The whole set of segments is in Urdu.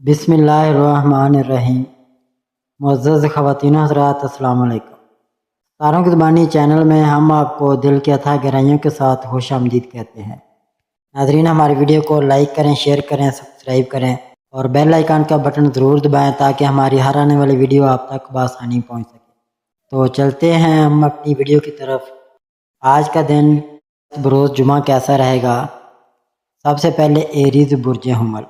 بسم اللہ الرحمن الرحیم۔ معزز خواتین و حضرات، السلام علیکم۔ تاروں کی زبانی چینل میں ہم آپ کو دل کی اتھاہ گہرائیوں کے ساتھ خوش آمدید کہتے ہیں۔ ناظرین، ہماری ویڈیو کو لائک کریں، شیئر کریں، سبسکرائب کریں اور بیل آئیکن کا بٹن ضرور دبائیں تاکہ ہماری ہر آنے والی ویڈیو آپ تک بآسانی پہنچ سکے۔ تو چلتے ہیں ہم اپنی ویڈیو کی طرف۔ آج کا دن بروز جمعہ کیسا رہے گا؟ سب سے پہلے ایریز برج حمل۔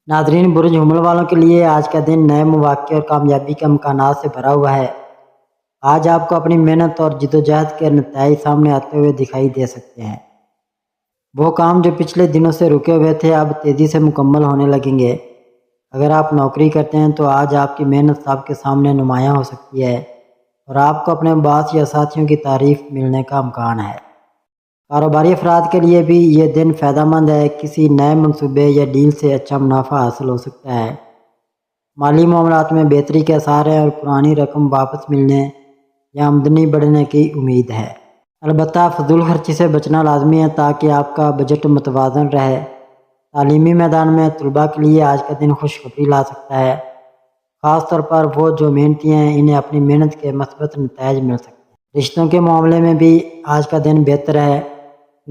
ناظرین، برج حمل والوں کے لیے آج کا دن نئے مواقع اور کامیابی کے امکانات سے بھرا ہوا ہے۔ آج آپ کو اپنی محنت اور جدوجہد کے نتائج سامنے آتے ہوئے دکھائی دے سکتے ہیں۔ وہ کام جو پچھلے دنوں سے رکے ہوئے تھے اب تیزی سے مکمل ہونے لگیں گے۔ اگر آپ نوکری کرتے ہیں تو آج آپ کی محنت سب کے سامنے نمایاں ہو سکتی ہے اور آپ کو اپنے باس یا ساتھیوں کی تعریف ملنے کا امکان ہے۔ کاروباری افراد کے لیے بھی یہ دن فائدہ مند ہے۔ کسی نئے منصوبے یا ڈیل سے اچھا منافع حاصل ہو سکتا ہے۔ مالی معاملات میں بہتری کے آثار ہیں اور پرانی رقم واپس ملنے یا آمدنی بڑھنے کی امید ہے۔ البتہ فضول خرچی سے بچنا لازمی ہے تاکہ آپ کا بجٹ متوازن رہے۔ تعلیمی میدان میں طلباء کے لیے آج کا دن خوشخبری لا سکتا ہے۔ خاص طور پر وہ جو محنتی ہیں انہیں اپنی محنت کے مثبت نتائج مل سکتے ہیں۔ رشتوں کے معاملے میں بھی آج کا دن بہتر ہے۔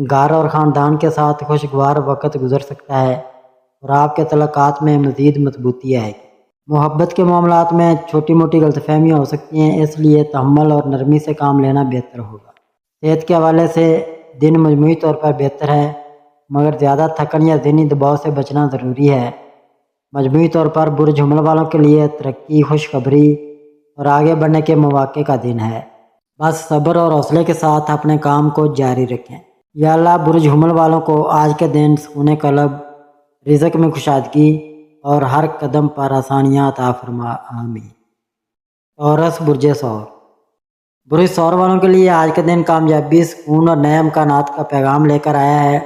گھر اور خاندان کے ساتھ خوشگوار وقت گزر سکتا ہے اور آپ کے تعلقات میں مزید مضبوطی آئے گی۔ محبت کے معاملات میں چھوٹی موٹی غلط فہمیاں ہو سکتی ہیں، اس لیے تحمل اور نرمی سے کام لینا بہتر ہوگا۔ صحت کے حوالے سے دن مجموعی طور پر بہتر ہے، مگر زیادہ تھکن یا ذہنی دباؤ سے بچنا ضروری ہے۔ مجموعی طور پر برج حمل والوں کے لیے ترقی، خوشخبری اور آگے بڑھنے کے مواقع کا دن ہے۔ بس صبر اور حوصلے کے ساتھ اپنے کام کو جاری رکھیں۔ یا اللہ برج حمل والوں کو آج کے دن سکون قلب، رزق میں کشادگی اور ہر قدم پر آسانیاں عطا فرما، آمین۔ عورس برج ثور۔ برج ثور والوں کے لیے آج کا دن کامیابی، سکون اور نئے امکانات کا پیغام لے کر آیا ہے۔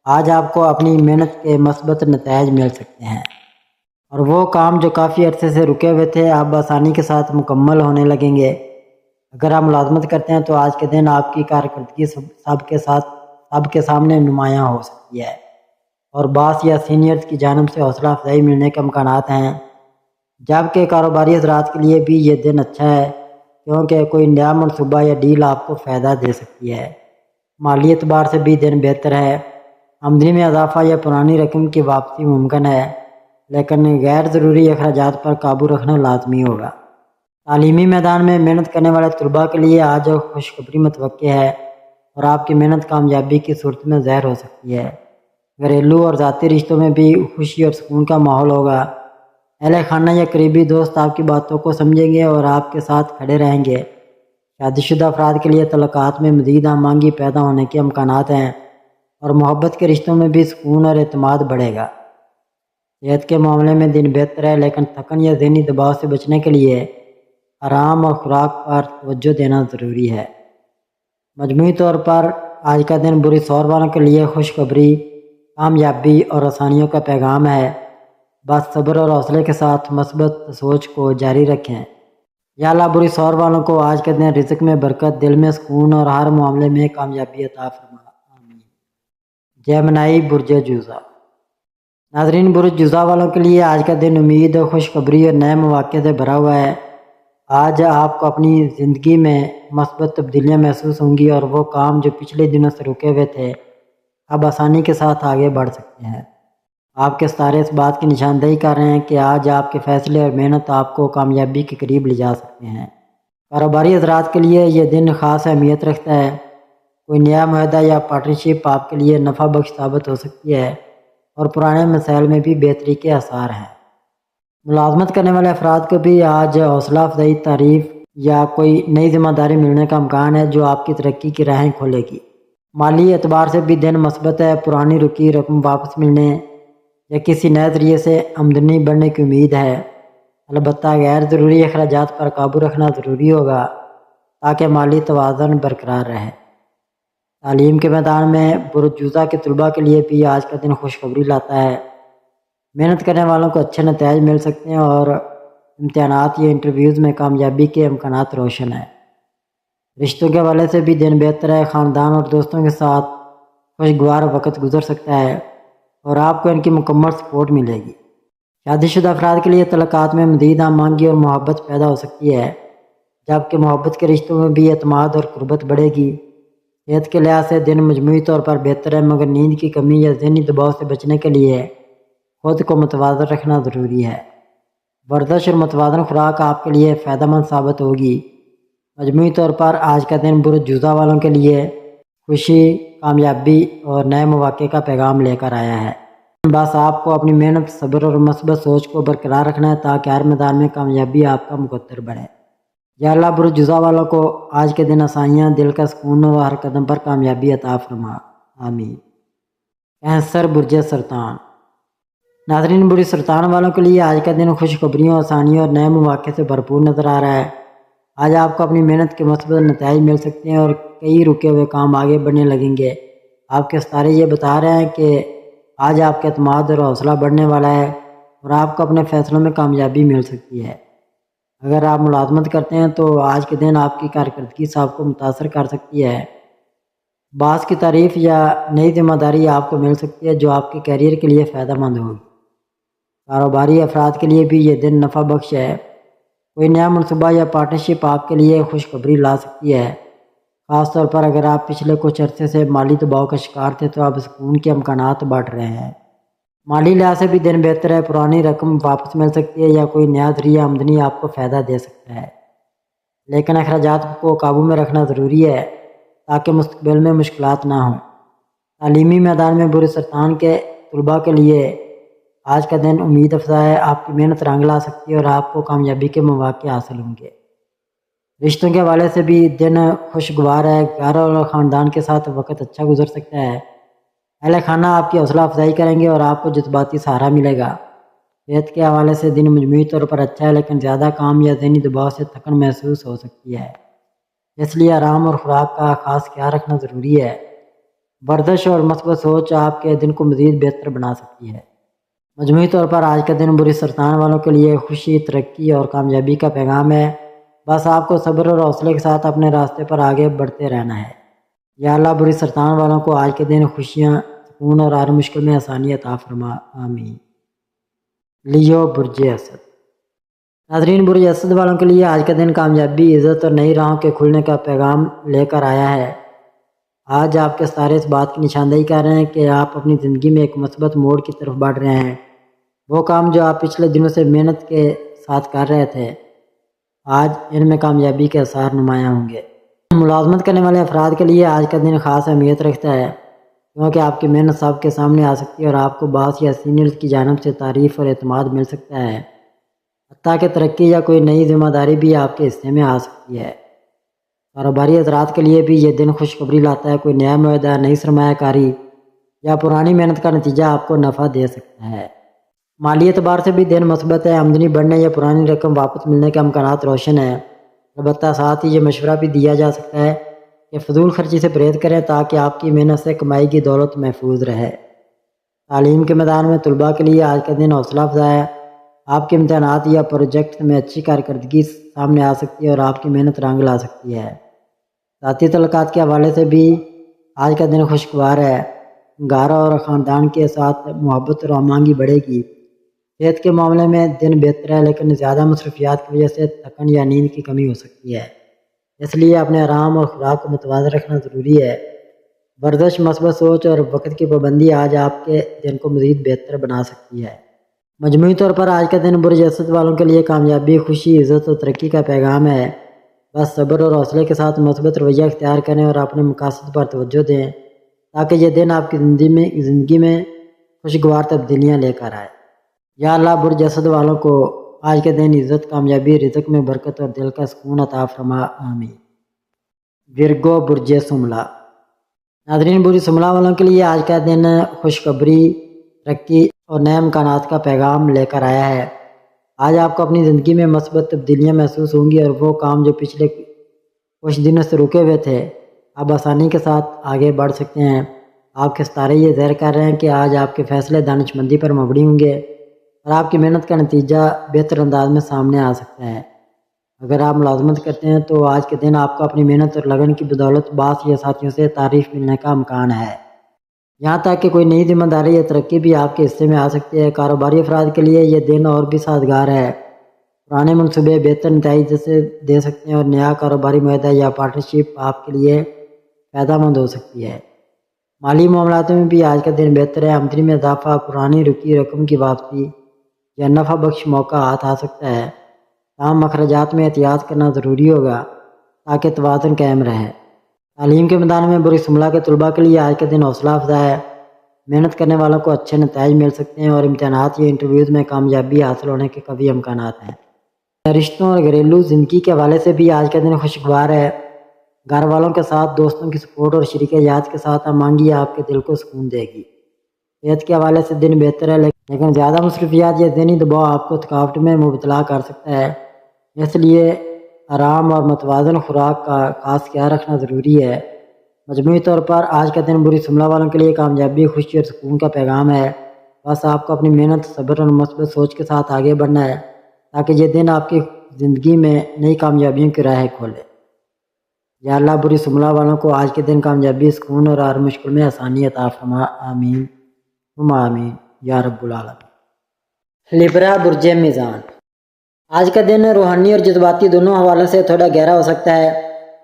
آج آپ کو اپنی محنت کے مثبت نتائج مل سکتے ہیں اور وہ کام جو کافی عرصے سے رکے ہوئے تھے اب آسانی کے ساتھ مکمل ہونے لگیں گے۔ اگر آپ ملازمت کرتے ہیں تو آج کے دن آپ کی کارکردگی سب کے سامنے نمایاں ہو سکتی ہے اور باس یا سینئرز کی جانب سے حوصلہ افزائی ملنے کے امکانات ہیں۔ جبکہ کاروباری حضرات کے لیے بھی یہ دن اچھا ہے کیونکہ کوئی نیا منصوبہ یا ڈیل آپ کو فائدہ دے سکتی ہے۔ مالی اعتبار سے بھی دن بہتر ہے۔ آمدنی میں اضافہ یا پرانی رقم کی واپسی ممکن ہے، لیکن غیر ضروری اخراجات پر قابو رکھنا لازمی ہوگا۔ تعلیمی میدان میں محنت کرنے والے طلباء کے لیے آج خوشخبری متوقع ہے اور آپ کی محنت کامیابی کی صورت میں ظاہر ہو سکتی ہے۔ گھریلو اور ذاتی رشتوں میں بھی خوشی اور سکون کا ماحول ہوگا۔ اہل خانہ یا قریبی دوست آپ کی باتوں کو سمجھیں گے اور آپ کے ساتھ کھڑے رہیں گے۔ شادی شدہ افراد کے لیے تعلقات میں مزید ہم آہنگی پیدا ہونے کے امکانات ہیں اور محبت کے رشتوں میں بھی سکون اور اعتماد بڑھے گا۔ صحت کے معاملے میں دن بہتر ہے، لیکن تھکن یا ذہنی دباؤ سے بچنے کے لیے آرام اور خوراک پر توجہ دینا ضروری ہے۔ مجموعی طور پر آج کا دن برج ثور والوں کے لیے خوشخبری، کامیابی اور آسانیوں کا پیغام ہے۔ بس صبر اور حوصلے کے ساتھ مثبت سوچ کو جاری رکھیں۔ یا اللہ برج ثور والوں کو آج کے دن رزق میں برکت، دل میں سکون اور ہر معاملے میں کامیابی عطا فرما، آمین۔ جیمنائی برج جوزا۔ ناظرین، برج جوزا والوں کے لیے آج کا دن امید، خوشخبری اور نئے مواقع سے بھرا ہوا ہے۔ آج آپ کو اپنی زندگی میں مثبت تبدیلیاں محسوس ہوں گی اور وہ کام جو پچھلے دنوں سے رکے ہوئے تھے اب آسانی کے ساتھ آگے بڑھ سکتے ہیں۔ آپ کے ستارے اس بات کی نشاندہی کر رہے ہیں کہ آج آپ کے فیصلے اور محنت آپ کو کامیابی کے قریب لے جا سکتے ہیں۔ کاروباری حضرات کے لیے یہ دن خاص اہمیت رکھتا ہے۔ کوئی نیا معاہدہ یا پارٹنرشپ آپ کے لیے نفع بخش ثابت ہو سکتی ہے اور پرانے مسائل میں بھی بہتری کے آثار ہیں۔ ملازمت کرنے والے افراد کو بھی آج حوصلہ افزائی، تعریف یا کوئی نئی ذمہ داری ملنے کا امکان ہے جو آپ کی ترقی کی راہیں کھولے گی۔ مالی اعتبار سے بھی دن مثبت ہے۔ پرانی رکی رقم واپس ملنے یا کسی نئے ذریعے سے آمدنی بڑھنے کی امید ہے۔ البتہ غیر ضروری اخراجات پر قابو رکھنا ضروری ہوگا تاکہ مالی توازن برقرار رہے۔ تعلیم کے میدان میں برج جوزا کے طلباء کے لیے بھی آج کا دن خوشخبری لاتا ہے۔ محنت کرنے والوں کو اچھے نتائج مل سکتے ہیں اور امتحانات یا انٹرویوز میں کامیابی کے امکانات روشن ہیں۔ رشتوں کے حوالے سے بھی دن بہتر ہے۔ خاندان اور دوستوں کے ساتھ خوشگوار وقت گزر سکتا ہے اور آپ کو ان کی مکمل سپورٹ ملے گی۔ شادی شدہ افراد کے لیے تعلقات میں مزید ہم آہنگی اور محبت پیدا ہو سکتی ہے، جبکہ محبت کے رشتوں میں بھی اعتماد اور قربت بڑھے گی۔ صحت کے لحاظ سے دن مجموعی طور پر بہتر ہے، مگر نیند کی کمی یا ذہنی دباؤ سے بچنے کے لیے خود کو متوازن رکھنا ضروری ہے۔ ورزش اور متوازن خوراک آپ کے لیے فائدہ مند ثابت ہوگی۔ مجموعی طور پر آج کا دن برج جوزہ والوں کے لیے خوشی، کامیابی اور نئے مواقع کا پیغام لے کر آیا ہے۔ بس آپ کو اپنی محنت، صبر اور مثبت سوچ کو برقرار رکھنا ہے تاکہ ہر میدان میں کامیابی آپ کا مقدر بنے۔ یا اللہ برج جوزہ والوں کو آج کے دن آسانیاں، دل کا سکون اور ہر قدم پر کامیابی عطا فرما، آمین۔ کینسر برج سرطان۔ ناظرین، برج سرطان والوں کے لیے آج کا دن خوشخبریوں، آسانیوں اور نئے مواقع سے بھرپور نظر آ رہا ہے۔ آج آپ کو اپنی محنت کے مثبت نتائج مل سکتے ہیں اور کئی رکے ہوئے کام آگے بڑھنے لگیں گے۔ آپ کے ستارے یہ بتا رہے ہیں کہ آج آپ کا اعتماد اور حوصلہ بڑھنے والا ہے اور آپ کو اپنے فیصلوں میں کامیابی مل سکتی ہے۔ اگر آپ ملازمت کرتے ہیں تو آج کے دن آپ کی کارکردگی آپ کو متاثر کر سکتی ہے۔ باس کی تعریف یا نئی ذمہ داری آپ کو مل سکتی ہے جو آپ کے کیریئر کے لیے فائدہ مند ہوگی۔ کاروباری افراد کے لیے بھی یہ دن نفع بخش ہے۔ کوئی نیا منصوبہ یا پارٹنرشپ آپ کے لیے خوشخبری لا سکتی ہے، خاص طور پر اگر آپ پچھلے کچھ عرصے سے مالی دباؤ کا شکار تھے تو اب سکون کے امکانات بڑھ رہے ہیں۔ مالی لحاظ سے بھی دن بہتر ہے، پرانی رقم واپس مل سکتی ہے یا کوئی نیا ذریعہ آمدنی آپ کو فائدہ دے سکتا ہے، لیکن اخراجات کو قابو میں رکھنا ضروری ہے تاکہ مستقبل میں مشکلات نہ ہوں۔ تعلیمی میدان میں برج سرطان کے طلباء کے لیے آج کا دن امید افزا ہے، آپ کی محنت رنگ لا سکتی ہے اور آپ کو کامیابی کے مواقع حاصل ہوں گے۔ رشتوں کے حوالے سے بھی دن خوشگوار ہے، گھر اور خاندان کے ساتھ وقت اچھا گزر سکتا ہے۔ اہل خانہ آپ کی حوصلہ افزائی کریں گے اور آپ کو جذباتی سہارا ملے گا۔ صحت کے حوالے سے دن مجموعی طور پر اچھا ہے، لیکن زیادہ کام یا ذہنی دباؤ سے تھکن محسوس ہو سکتی ہے، اس لیے آرام اور خوراک کا خاص خیال رکھنا ضروری ہے۔ ورزش اور مثبت سوچ آپ کے دن کو مزید بہتر بنا سکتی ہے۔ مجموعی طور پر آج کا دن برج سرطان والوں کے لیے خوشی، ترقی اور کامیابی کا پیغام ہے۔ بس آپ کو صبر اور حوصلے کے ساتھ اپنے راستے پر آگے بڑھتے رہنا ہے۔ یا اللہ برج سرطان والوں کو آج کے دن خوشیاں، سکون اور ہر مشکل میں آسانی عطا فرما، آمین۔ لیو برج اسد۔ ناظرین، برج اسد والوں کے لیے آج کا دن کامیابی، عزت اور نئی راہوں کے کھلنے کا پیغام لے کر آیا ہے۔ آج آپ کے ستارے اس بات کی نشاندہی کر رہے ہیں کہ آپ اپنی زندگی میں ایک مثبت موڑ کی طرف بڑھ رہے ہیں۔ وہ کام جو آپ پچھلے دنوں سے محنت کے ساتھ کر رہے تھے، آج ان میں کامیابی کے آثار نمایاں ہوں گے۔ ملازمت کرنے والے افراد کے لیے آج کا دن خاص اہمیت رکھتا ہے، کیونکہ آپ کی محنت سب کے سامنے آ سکتی ہے اور آپ کو باس یا سینئرز کی جانب سے تعریف اور اعتماد مل سکتا ہے۔ حتیٰ کہ ترقی یا کوئی نئی ذمہ داری بھی آپ کے حصے میں آ سکتی ہے۔ کاروباری حضرات کے لیے بھی یہ دن خوشخبری لاتا ہے، کوئی نیا معاہدہ، نئی سرمایہ کاری یا پرانی محنت کا نتیجہ آپ کو نفع دے سکتا ہے۔ مالی اعتبار سے بھی دن مثبت ہے، آمدنی بڑھنے یا پرانی رقم واپس ملنے کے امکانات روشن ہیں۔ البتہ ساتھ ہی یہ مشورہ بھی دیا جا سکتا ہے کہ فضول خرچی سے پرہیز کریں تاکہ آپ کی محنت سے کمائی کی دولت محفوظ رہے۔ تعلیم کے میدان میں طلباء کے لیے آج کا دن حوصلہ افزا ہے۔ آپ کے امتحانات یا پروجیکٹ میں اچھی کارکردگی سامنے آ سکتی ہے اور آپ کی محنت رنگ لا سکتی ہے۔ ذاتی تعلقات کے حوالے سے بھی آج کا دن خوشگوار ہے، گھر اور خاندان کے ساتھ محبت اور ہم آہنگی بڑھے گی۔ صحت کے معاملے میں دن بہتر ہے، لیکن زیادہ مصروفیات کی وجہ سے تھکن یا نیند کی کمی ہو سکتی ہے، اس لیے اپنے آرام اور خوراک کو متوازن رکھنا ضروری ہے۔ ورزش، مثبت سوچ اور وقت کی پابندی آج آپ کے دن کو مزید بہتر بنا سکتی ہے۔ مجموعی طور پر آج کا دن برج اسد والوں کے لیے کامیابی، خوشی، عزت اور ترقی کا پیغام ہے۔ بس صبر اور حوصلے کے ساتھ مثبت رویہ اختیار کریں اور اپنے مقاصد پر توجہ دیں تاکہ یہ دن آپ کی زندگی میں خوشگوار تبدیلیاں لے کر آئے۔ یا اللہ برج اسد والوں کو آج کے دن عزت، کامیابی، رزق میں برکت اور دل کا سکون عطا فرما، آمین۔ ورگو برج سملا۔ ناظرین، برج سملا والوں کے لیے آج کا دن خوشخبری، ترقی اور نئے امکانات کا پیغام لے کر آیا ہے۔ آج آپ کو اپنی زندگی میں مثبت تبدیلیاں محسوس ہوں گی اور وہ کام جو پچھلے کچھ دنوں سے رکے ہوئے تھے اب آسانی کے ساتھ آگے بڑھ سکتے ہیں۔ آپ کے ستارے یہ ظاہر کر رہے ہیں کہ آج آپ کے فیصلے دانش مندی پر مبنی ہوں گے اور آپ کی محنت کا نتیجہ بہتر انداز میں سامنے آ سکتا ہے۔ اگر آپ ملازمت کرتے ہیں تو آج کے دن آپ کو اپنی محنت اور لگن کی بدولت باس یا ساتھیوں سے تعریف ملنے کا امکان ہے۔ یہاں تک کہ کوئی نئی ذمہ داری یا ترقی بھی آپ کے حصے میں آ سکتی ہے۔ کاروباری افراد کے لیے یہ دن اور بھی سازگار ہے۔ پرانے منصوبے بہتر نتائج سے دے سکتے ہیں اور نیا کاروباری معاہدہ یا پارٹنرشپ آپ کے لیے فائدہ مند ہو سکتی ہے۔ مالی معاملات میں بھی آج کا دن بہتر ہے۔ آمدنی میں اضافہ، پرانی رکی رقم کی واپسی یا نفع بخش موقع ہاتھ آ سکتا ہے۔ تاہم مخرجات میں احتیاط کرنا ضروری ہوگا تاکہ توازن قائم رہے۔ تعلیم کے میدان میں بری سملہ کے طلباء کے لیے آج کا دن حوصلہ افزا ہے۔ محنت کرنے والوں کو اچھے نتائج مل سکتے ہیں اور امتحانات یا انٹرویوز میں کامیابی حاصل ہونے کے قوی امکانات ہیں۔ رشتوں اور گھریلو زندگی کے حوالے سے بھی آج کا دن خوشگوار ہے۔ گھر والوں کے ساتھ دوستوں کی سپورٹ اور شریک حیات کے ساتھ ہم آہنگی آپ کے دل کو سکون دے گی۔ صحت کے حوالے سے دن بہتر ہے، لیکن زیادہ مصروفیات یا ذہنی دباؤ آپ کو تھکاوٹ میں مبتلا کر سکتا ہے۔ اس لیے آرام اور متوازن خوراک کا خاص خیال رکھنا ضروری ہے۔ مجموعی طور پر آج کا دن بری سملہ والوں کے لیے کامیابی، خوشی اور سکون کا پیغام ہے۔ بس آپ کو اپنی محنت، صبر اور مثبت سوچ کے ساتھ آگے بڑھنا ہے تاکہ یہ دن آپ کی زندگی میں نئی کامیابیوں کی راہ کھولے۔ یا اللہ بری سملہ والوں کو آج کے دن کامیابی، سکون اور ہر مشکل میں آسانی عطا فرما، آمین ثم آمین یا رب العالمین۔ لبرا برج میزان، آج کا دن روحانی اور جذباتی دونوں حوالوں سے تھوڑا گہرا ہو سکتا ہے۔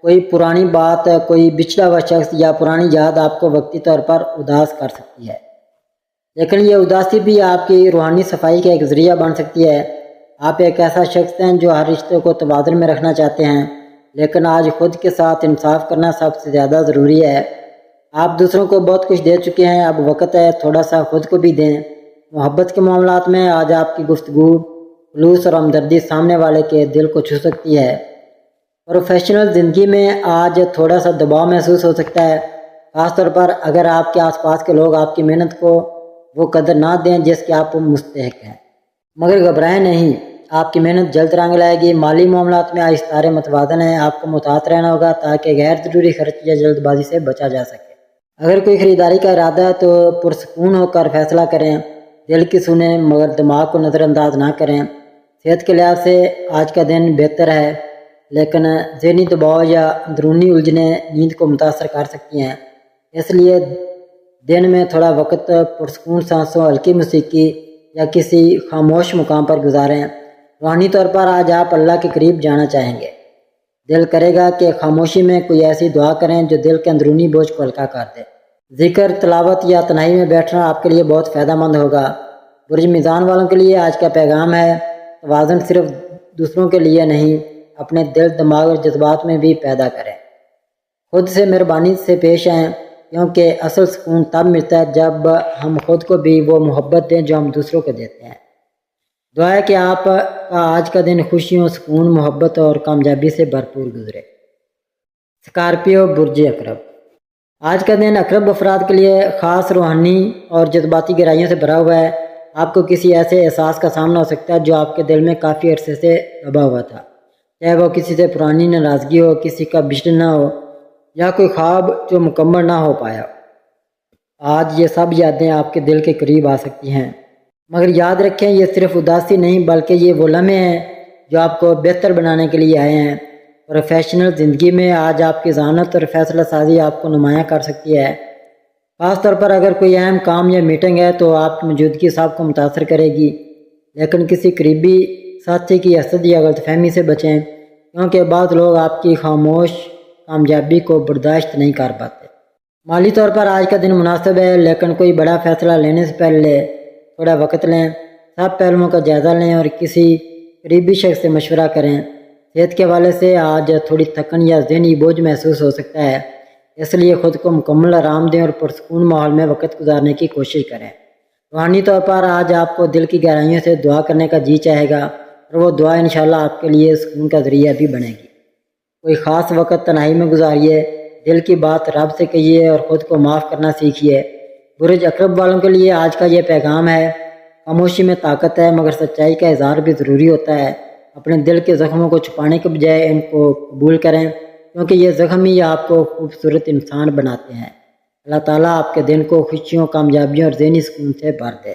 کوئی پرانی بات، کوئی بچھڑا ہوا شخص یا پرانی یاد آپ کو وقتی طور پر اداس کر سکتی ہے، لیکن یہ اداسی بھی آپ کی روحانی صفائی کا ایک ذریعہ بن سکتی ہے۔ آپ ایک ایسا شخص ہیں جو ہر رشتے کو توازن میں رکھنا چاہتے ہیں، لیکن آج خود کے ساتھ انصاف کرنا سب سے زیادہ ضروری ہے۔ آپ دوسروں کو بہت کچھ دے چکے ہیں، اب وقت ہے تھوڑا سا خود کو بھی دیں۔ محبت کے معاملات میں آج آپ کی گفتگو خلوص اور ہمدردی سامنے والے کے دل کو چھو سکتی ہے۔ پروفیشنل زندگی میں آج تھوڑا سا دباؤ محسوس ہو سکتا ہے، خاص طور پر اگر آپ کے آس پاس کے لوگ آپ کی محنت کو وہ قدر نہ دیں جس کے آپ مستحق ہیں۔ مگر گھبرائیں نہیں، آپ کی محنت جلد رنگ لائے گی۔ مالی معاملات میں آج ستارے متوازن ہیں، آپ کو محتاط رہنا ہوگا تاکہ غیر ضروری خرچ یا جلد بازی سے بچا جا سکے۔ اگر کوئی خریداری کا ارادہ ہے تو پرسکون ہو کر فیصلہ کریں، دل کی سنیں مگر دماغ کو نظر انداز نہ کریں۔ صحت کے لحاظ سے آج کا دن بہتر ہے، لیکن ذہنی دباؤ یا اندرونی الجھنیں نیند کو متاثر کر سکتی ہیں۔ اس لیے دن میں تھوڑا وقت پرسکون سانسوں، ہلکی موسیقی یا کسی خاموش مقام پر گزاریں۔ روحانی طور پر آج آپ اللہ کے قریب جانا چاہیں گے۔ دل کرے گا کہ خاموشی میں کوئی ایسی دعا کریں جو دل کے اندرونی بوجھ کو ہلکا کر دے۔ ذکر، تلاوت یا تنہائی میں بیٹھنا آپ کے لیے بہت فائدہ مند ہوگا۔ برج میزان والوں کے لیے آج کا پیغام ہے، توازن صرف دوسروں کے لیے نہیں، اپنے دل، دماغ اور جذبات میں بھی پیدا کریں۔ خود سے مہربانی سے پیش آئیں، کیونکہ اصل سکون تب ملتا ہے جب ہم خود کو بھی وہ محبت دیں جو ہم دوسروں کو دیتے ہیں۔ دعا ہے کہ آپ کا آج کا دن خوشیوں، سکون، محبت اور کامیابی سے بھرپور گزرے۔ اسکارپیو برج عقرب، آج کا دن عقرب افراد کے لیے خاص روحانی اور جذباتی گہرائیوں سے بھرا ہوا ہے۔ آپ کو کسی ایسے احساس کا سامنا ہو سکتا ہے جو آپ کے دل میں کافی عرصے سے دبا ہوا تھا، چاہے وہ کسی سے پرانی ناراضگی ہو، کسی کا بچھڑنا ہو یا کوئی خواب جو مکمل نہ ہو پایا۔ آج یہ سب یادیں آپ کے دل کے قریب آ سکتی ہیں، مگر یاد رکھیں یہ صرف اداسی نہیں بلکہ یہ وہ لمحے ہیں جو آپ کو بہتر بنانے کے لیے آئے ہیں۔ پروفیشنل زندگی میں آج آپ کی ذہانت اور فیصلہ سازی آپ کو نمایاں کر سکتی ہے، خاص طور پر اگر کوئی اہم کام یا میٹنگ ہے تو آپ کی موجودگی سب کو متاثر کرے گی، لیکن کسی قریبی ساتھی کی حسد یا غلط فہمی سے بچیں، کیونکہ بعض لوگ آپ کی خاموش کامیابی کو برداشت نہیں کر پاتے۔ مالی طور پر آج کا دن مناسب ہے، لیکن کوئی بڑا فیصلہ لینے سے پہلے تھوڑا وقت لیں، سب پہلوؤں کا جائزہ لیں اور کسی قریبی شخص سے مشورہ کریں۔ صحت کے حوالے سے آج تھوڑی تھکن یا ذہنی بوجھ محسوس ہو سکتا ہے، اس لیے خود کو مکمل آرام دیں اور پرسکون ماحول میں وقت گزارنے کی کوشش کریں۔ روحانی طور پر آج آپ کو دل کی گہرائیوں سے دعا کرنے کا جی چاہے گا اور وہ دعا انشاءاللہ آپ کے لیے سکون کا ذریعہ بھی بنے گی۔ کوئی خاص وقت تنہائی میں گزاریے، دل کی بات رب سے کہیے اور خود کو معاف کرنا سیکھیے۔ برج عقرب والوں کے لیے آج کا یہ پیغام ہے، خاموشی میں طاقت ہے مگر سچائی کا اظہار بھی ضروری ہوتا ہے۔ اپنے دل کے زخموں کو چھپانے کے بجائے ان کو قبول کریں، کیونکہ یہ زخم ہی آپ کو خوبصورت انسان بناتے ہیں۔ اللہ تعالیٰ آپ کے دن کو خوشیوں، کامیابیوں اور ذہنی سکون سے بھر دے۔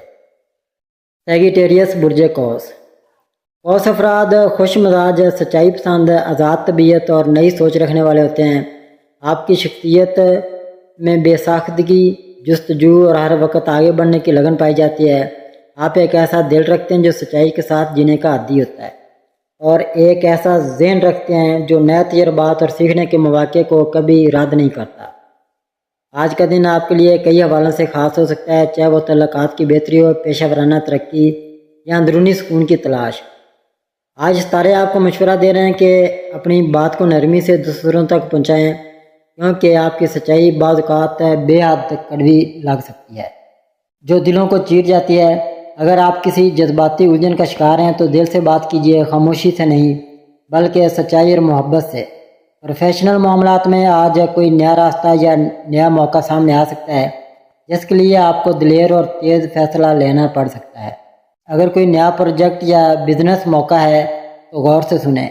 سیگیٹیریس برج قوس، قوس افراد خوش مزاج، سچائی پسند، آزاد طبیعت اور نئی سوچ رکھنے والے ہوتے ہیں۔ آپ کی شخصیت میں بے ساختگی، جستجو اور ہر وقت آگے بڑھنے کی لگن پائی جاتی ہے۔ آپ ایک ایسا دل رکھتے ہیں جو سچائی کے ساتھ جینے کا عادی ہوتا ہے، اور ایک ایسا ذہن رکھتے ہیں جو نئے تجربات اور سیکھنے کے مواقع کو کبھی رد نہیں کرتا۔ آج کا دن آپ کے لیے کئی حوالوں سے خاص ہو سکتا ہے، چاہے وہ تعلقات کی بہتری ہو، پیشہ ورانہ ترقی یا اندرونی سکون کی تلاش۔ آج ستارے آپ کو مشورہ دے رہے ہیں کہ اپنی بات کو نرمی سے دوسروں تک پہنچائیں، کیونکہ آپ کی سچائی بعض اوقات بے حد کڑوی لگ سکتی ہے، جو دلوں کو چیر جاتی ہے۔ اگر آپ کسی جذباتی الجھن کا شکار ہیں تو دل سے بات کیجیے، خاموشی سے نہیں بلکہ سچائی اور محبت سے۔ پروفیشنل معاملات میں آج کوئی نیا راستہ یا نیا موقع سامنے آ سکتا ہے جس کے لیے آپ کو دلیر اور تیز فیصلہ لینا پڑ سکتا ہے۔ اگر کوئی نیا پروجیکٹ یا بزنس موقع ہے تو غور سے سنیں،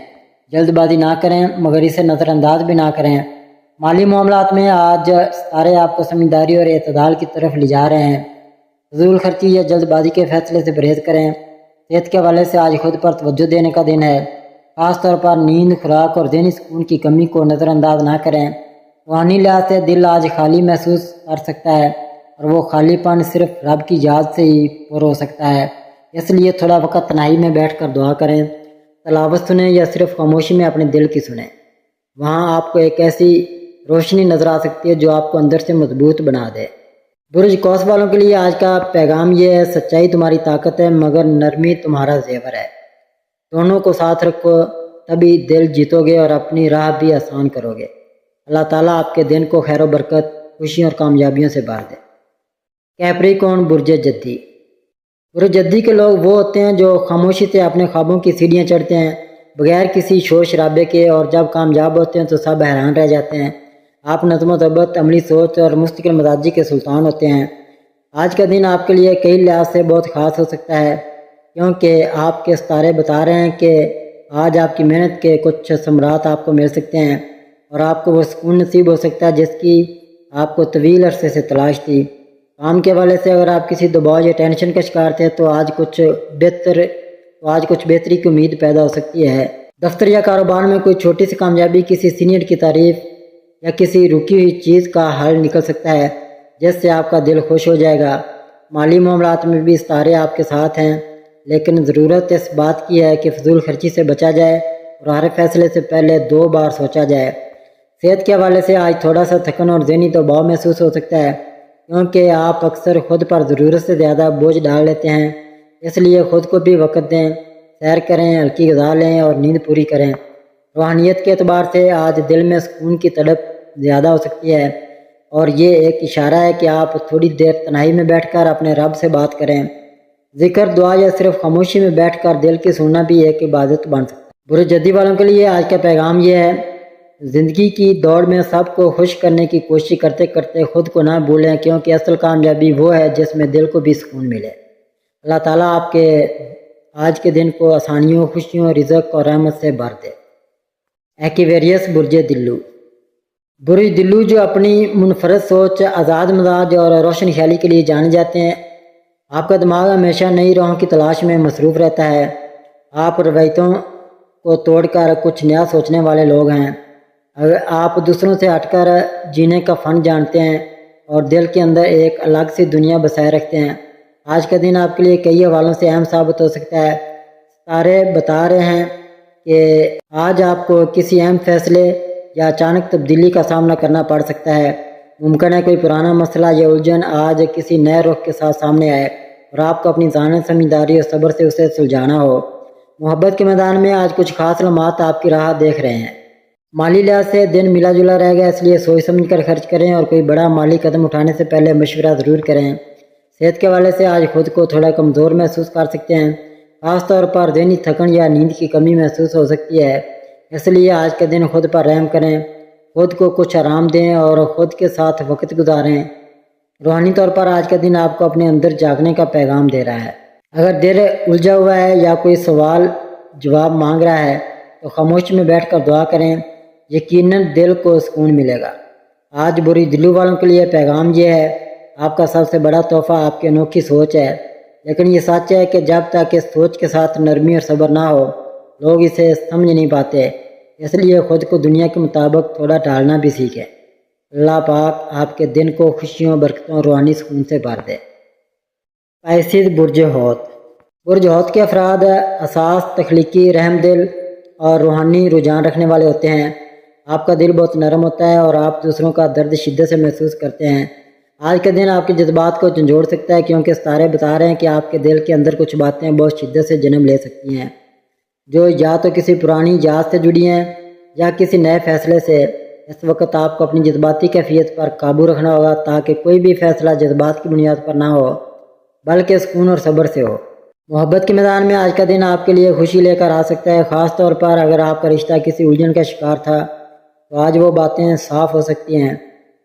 جلد بازی نہ کریں مگر اسے نظر انداز بھی نہ کریں۔ مالی معاملات میں آج ستارے آپ کو سمجھداری اور اعتدال کی طرف لے جا رہے ہیں۔ فضول خرچی یا جلد بازی کے فیصلے سے پرہیز کریں۔ صحت کے حوالے سے آج خود پر توجہ دینے کا دن ہے، خاص طور پر نیند، خوراک اور ذہنی سکون کی کمی کو نظر انداز نہ کریں۔ روحانی لحاظ سے دل آج خالی محسوس کر سکتا ہے، اور وہ خالی پن صرف رب کی یاد سے ہی پر ہو سکتا ہے۔ اس لیے تھوڑا وقت تنہائی میں بیٹھ کر دعا کریں، تلاوت سنیں یا صرف خاموشی میں اپنے دل کی سنیں۔ وہاں آپ کو ایک ایسی روشنی نظر آ سکتی ہے جو آپ کو اندر سے مضبوط بنا دے۔ برج قوس والوں کے لیے آج کا پیغام یہ ہے: سچائی تمہاری طاقت ہے مگر نرمی تمہارا زیور ہے۔ دونوں کو ساتھ رکھو، تبھی دل جیتو گے اور اپنی راہ بھی آسان کرو گے۔ اللہ تعالیٰ آپ کے دن کو خیر و برکت، خوشیوں اور کامیابیوں سے بھر دے۔ کیپریکون، برج جدی۔ برج جدی کے لوگ وہ ہوتے ہیں جو خاموشی سے اپنے خوابوں کی سیڑھیاں چڑھتے ہیں، بغیر کسی شور شرابے کے، اور جب کامیاب ہوتے ہیں تو سب حیران رہ جاتے ہیں۔ آپ نظم و ضبط، عملی سوچ اور مستقل مزاجی کے سلطان ہوتے ہیں۔ آج کا دن آپ کے لیے کئی لحاظ سے بہت خاص ہو سکتا ہے، کیونکہ آپ کے ستارے بتا رہے ہیں کہ آج آپ کی محنت کے کچھ ثمرات آپ کو مل سکتے ہیں، اور آپ کو وہ سکون نصیب ہو سکتا ہے جس کی آپ کو طویل عرصے سے تلاش تھی۔ کام کے حوالے سے اگر آپ کسی دباؤ یا ٹینشن کا شکار تھے تو آج کچھ بہتری کی امید پیدا ہو سکتی ہے۔ دفتر یا کاروبار میں کوئی چھوٹی سی کامیابی، کسی سینئر کی تعریف یا کسی رکی ہوئی چیز کا حل نکل سکتا ہے جس سے آپ کا دل خوش ہو جائے گا۔ مالی معاملات میں بھی ستارے آپ کے ساتھ ہیں، لیکن ضرورت اس بات کی ہے کہ فضول خرچی سے بچا جائے اور ہر فیصلے سے پہلے 2 بار سوچا جائے۔ صحت کے حوالے سے آج تھوڑا سا تھکن اور ذہنی دباؤ محسوس ہو سکتا ہے، کیونکہ آپ اکثر خود پر ضرورت سے زیادہ بوجھ ڈال لیتے ہیں۔ اس لیے خود کو بھی وقت دیں، سیر کریں، ہلکی غذا لیں اور نیند پوری کریں۔ روحانیت کے اعتبار سے آج دل میں سکون کی تڑپ زیادہ ہو سکتی ہے، اور یہ ایک اشارہ ہے کہ آپ تھوڑی دیر تنہائی میں بیٹھ کر اپنے رب سے بات کریں۔ ذکر، دعا یا صرف خاموشی میں بیٹھ کر دل کی سننا بھی ایک عبادت بن سکتا ہے۔ برج جدی والوں کے لیے آج کا پیغام یہ ہے: زندگی کی دوڑ میں سب کو خوش کرنے کی کوشش کرتے کرتے خود کو نہ بھولیں، کیونکہ اصل کامیابی وہ ہے جس میں دل کو بھی سکون ملے۔ اللہ تعالیٰ آپ کے آج کے دن کو آسانیوں، خوشیوں، رزق اور رحمت سے بھر دے۔ ایکویریس، برج دلو۔ برج دلو جو اپنی منفرد سوچ، آزاد مزاج اور روشن خیالی کے لیے جانے جاتے ہیں۔ آپ کا دماغ ہمیشہ نئی راہوں کی تلاش میں مصروف رہتا ہے۔ آپ روایتوں کو توڑ کر کچھ نیا سوچنے والے لوگ ہیں۔ آپ دوسروں سے ہٹ کر جینے کا فن جانتے ہیں اور دل کے اندر ایک الگ سی دنیا بسائے رکھتے ہیں۔ آج کا دن آپ کے لیے کئی حوالوں سے اہم ثابت ہو سکتا ہے۔ ستارے بتا رہے ہیں کہ آج آپ کو کسی اہم فیصلے یا اچانک تبدیلی کا سامنا کرنا پڑ سکتا ہے۔ ممکن ہے کوئی پرانا مسئلہ یا الجھن آج کسی نئے رخ کے ساتھ سامنے آئے اور آپ کو اپنی ذہانت، سمجھداری اور صبر سے اسے سلجھانا ہو۔ محبت کے میدان میں آج کچھ خاص لمحات آپ کی راہ دیکھ رہے ہیں۔ مالی لحاظ سے دن ملا جلا رہے گا، اس لیے سوچ سمجھ کر خرچ کریں اور کوئی بڑا مالی قدم اٹھانے سے پہلے مشورہ ضرور کریں۔ صحت کے حوالے سے آج خود کو تھوڑا کمزور محسوس کر سکتے ہیں، خاص طور پر ذہنی تھکن یا نیند کی کمی محسوس ہو سکتی ہے۔ اس لیے آج کے دن خود پر رحم کریں، خود کو کچھ آرام دیں اور خود کے ساتھ وقت گزاریں۔ روحانی طور پر آج کا دن آپ کو اپنے اندر جاگنے کا پیغام دے رہا ہے۔ اگر دل الجھا ہوا ہے یا کوئی سوال جواب مانگ رہا ہے تو خاموشی میں بیٹھ کر دعا کریں، یقیناً دل کو سکون ملے گا۔ آج برج دلو والوں کے لیے پیغام یہ ہے: آپ کا سب سے بڑا تحفہ آپ کی انوکھی سوچ ہے، لیکن یہ سچ ہے کہ جب تک اس سوچ کے ساتھ نرمی اور صبر نہ ہو، لوگ اسے سمجھ نہیں پاتے۔ اس لیے خود کو دنیا کے مطابق تھوڑا ڈالنا بھی سیکھیں۔ اللہ پاک آپ کے دن کو خوشیوں، برکتوں اور روحانی سکون سے بھر دے۔ پیسز برج حوت۔ برج حوت کے افراد اساس، تخلیقی، رحم دل اور روحانی رجحان رکھنے والے ہوتے ہیں۔ آپ کا دل بہت نرم ہوتا ہے اور آپ دوسروں کا درد شدت سے محسوس کرتے ہیں۔ آج کا دن آپ کے جذبات کو جھنجھوڑ سکتا ہے، کیونکہ ستارے بتا رہے ہیں کہ آپ کے دل کے اندر کچھ باتیں بہت شدت سے جنم لے سکتی ہیں، جو یا تو کسی پرانی یاد سے جڑی ہیں یا کسی نئے فیصلے سے۔ اس وقت آپ کو اپنی جذباتی کیفیت پر قابو رکھنا ہوگا تاکہ کوئی بھی فیصلہ جذبات کی بنیاد پر نہ ہو بلکہ سکون اور صبر سے ہو۔ محبت کے میدان میں آج کا دن آپ کے لیے خوشی لے کر آ سکتا ہے، خاص طور پر اگر آپ کا رشتہ کسی الجھن کا شکار تھا تو آج وہ باتیں صاف ہو سکتی ہیں۔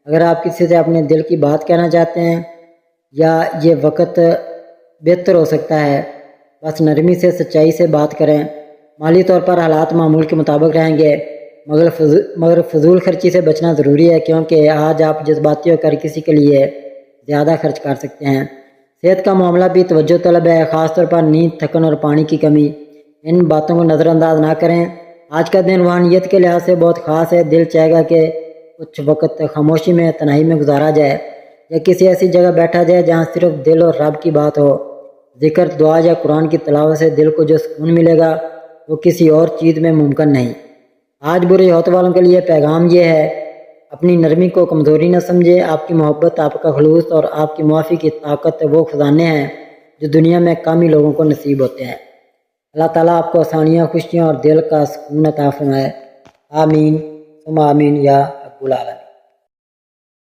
اگر آپ کسی سے اپنے دل کی بات کہنا چاہتے ہیں یا یہ وقت بہتر ہو سکتا ہے، بس نرمی سے، سچائی سے بات کریں۔ مالی طور پر حالات معمول کے مطابق رہیں گے، مگر فضول خرچی سے بچنا ضروری ہے، کیونکہ آج آپ جذباتی ہو کر کسی کے لیے زیادہ خرچ کر سکتے ہیں۔ صحت کا معاملہ بھی توجہ طلب ہے، خاص طور پر نیند، تھکن اور پانی کی کمی۔ ان باتوں کو نظر انداز نہ کریں۔ آج کا دن روحانیت کے لحاظ سے بہت خاص ہے۔ دل چاہے گا کہ کچھ وقت خاموشی میں، تنہائی میں گزارا جائے یا کسی ایسی جگہ بیٹھا جائے جہاں صرف دل اور رب کی بات ہو۔ ذکر، دعا یا قرآن کی تلاوت سے دل کو جو سکون ملے گا وہ کسی اور چیز میں ممکن نہیں۔ آج برج حوت والوں کے لیے پیغام یہ ہے، اپنی نرمی کو کمزوری نہ سمجھے۔ آپ کی محبت، آپ کا خلوص اور آپ کی معافی کی طاقت وہ خزانے ہیں جو دنیا میں کم ہی لوگوں کو نصیب ہوتے ہیں۔ اللہ تعالیٰ آپ کو آسانیاں، خوشیاں اور دل کا سکون عطا فرمائے۔ آمین ثم آمین یا رب العالمین۔